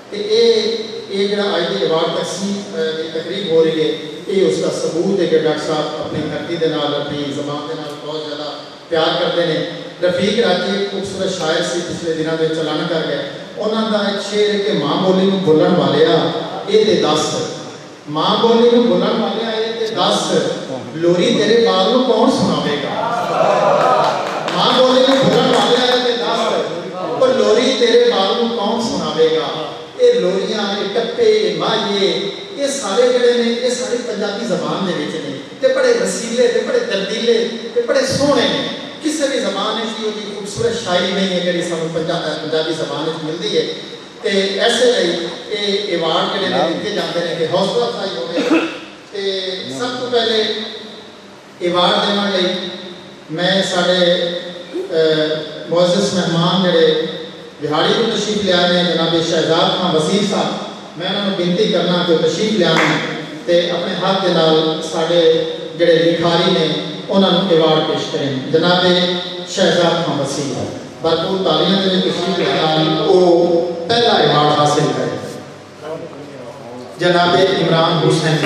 تو یہ جڑا اج دی ایوارڈ تقسیم کی تقریب ہو رہی ہے یہ اس کا ثبوت ہے کہ ڈاکٹر صاحب اپنی دھرتی دے نال اپنی زبان دے نال بہت زیادہ پیار کرتے ہیں. رفیق راجی ایک خوبصورت شاعر سی پچھلے دنوں میں چلان کر گئے. انہوں کا ایک شعر ہے کہ ماں بولی نوں بولن والیا یہ تے دس, ماں بولی نوں بولن والیا یہ تے دس, لوری تیرے بال نوں کون سناوے گا. ماں بولی نوں بولن والیا یہ تے دس, اور لوری تیرے بال نوں کون سناوے گا. یہ لوریاں, یہ ٹپے, ماہیے, یہ سارے جڑے نے یہ سارے پنجابی زبان دے وچ نے تے بڑے رسیلے تے بڑے دردیلے تے بڑے سوہنے نے. کسی بھی زبان کی وہ خوبصورت شاعری نہیں ہے جی سانوں پنجابی زبان ملتی ہے. تو ایسے لیے یہ ایوارڈ جڑے دیتے جاتے ہیں کہ حوصلہ افزائی ہوگی. تو سب تو پہلے ایوارڈ دینے لئی میں سارے معزز مہمان جڑے بہاڑی کو تشریف لے آئے ہیں جناب شہزاد خان وزیر صاحب, میں انہوں نے بنتی کرنا کہ وہ تشریف لے آئیں تے اپنے ہاتھ کے نال سارے جڑے لکھاری نے انہوں نے ایوارڈ پیش کریں. جناب شہزاد خان وزیر بھرپور تالیاں کے تشریف لے آئیں وہ پہلا ایوارڈ حاصل کریں. جناب عمران حسین,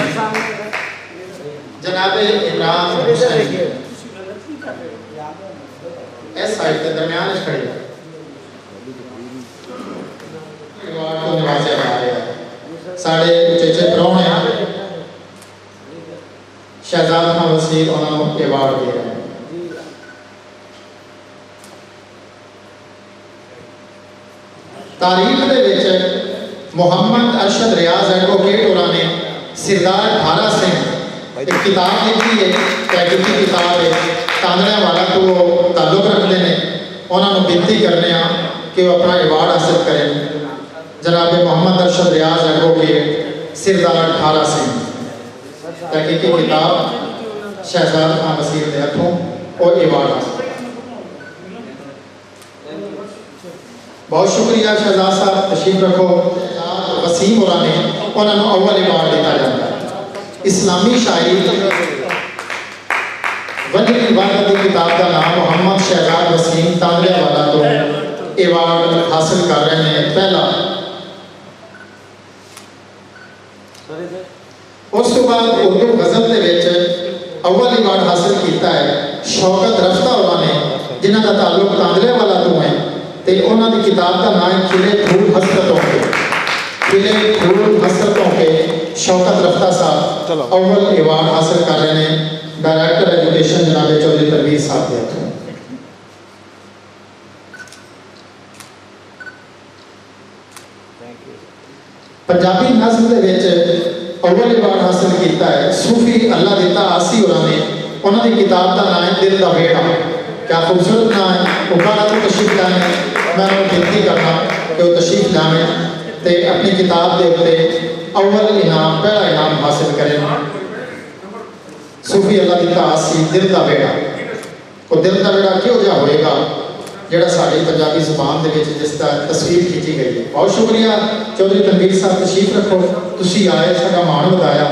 جناب عمران حسین اس سائڈ کے درمیان کھڑے ایوارڈ کو نوازے جا رہے ہیں. ساڑھے چچے پرونے شہزاد خان وزیر انہوں نے ایوارڈ دے رہے ہیں. تاریخ دے وچ محمد ارشد ریاض ایڈوکیٹ انہوں نے سردار ڈھارا سنگھ ایک کتاب لکھی ہے, تحقیقی کتاب ہے, تاندڑے والا تو وہ تعلق رکھتے ہیں. انہوں نے بنتی کرنے ہیں کہ وہ اپنا ایوارڈ حاصل کریں. جناب محمد ارشد ریاض ایڈوکیٹ سردار ڈھارا سنگھ تحقیقی کتاب شہزاد خان وزیر کے ہاتھوں اور ایوارڈ حاصل. بہت شکریہ شہزاد صاحب, تشریف رکھو. وسیم اور نے انہوں نے اول ایوارڈ دیتا جاتا ہے. اسلامی شاعری ولی عبادت کی کتاب کا نام محمد شہزاد وسیم تاندڑے والا تو ایوارڈ حاصل کر رہے ہیں. پہلا اس کے بعد اردو غزل کے وچ اول ایوارڈ حاصل کیتا ہے شوکت رفتہ انہوں نے جنہوں کا تعلق تاندڑے والا تو ہے. تے انہوں کی کتاب کا نام ہے کھلے پھول حسرتوں کے, کھلے پھول حسرتوں کے. شوکت رفتہ صاحب اول ایوارڈ حاصل کر رہے ہیں. ڈائریکٹر ایجوکیشن جناب چودھری تنویر صاحب کے ہاتھوں. پنجابی نظم کے وچ اول ایوارڈ حاصل کیتا ہے صوفی اللہ دیتا آسی اور نے. انہوں کی کتاب کا نام ہے دل دا ویڑا. کیا خوبصورت نام ہے. اکاڑا تو تشریف لائیں, میں انہوں نے بنتی کرنا کہ وہ تشریف لائیں تے اپنی کتاب دے اوپر اول انعام پہلا انعام حاصل کریں. صوفی اللہ دیتا آسی دل دا ویڑا. وہ دل دا ویڑا کیوں جا ہوئے گا جڑا ساری پنجابی زبان دے وچ جس کا تصویر کھینچی گئی ہے. بہت شکریہ چودھری تنویر صاحب, تشریف رکھو. تسی آئے ساڈا مان ودایا.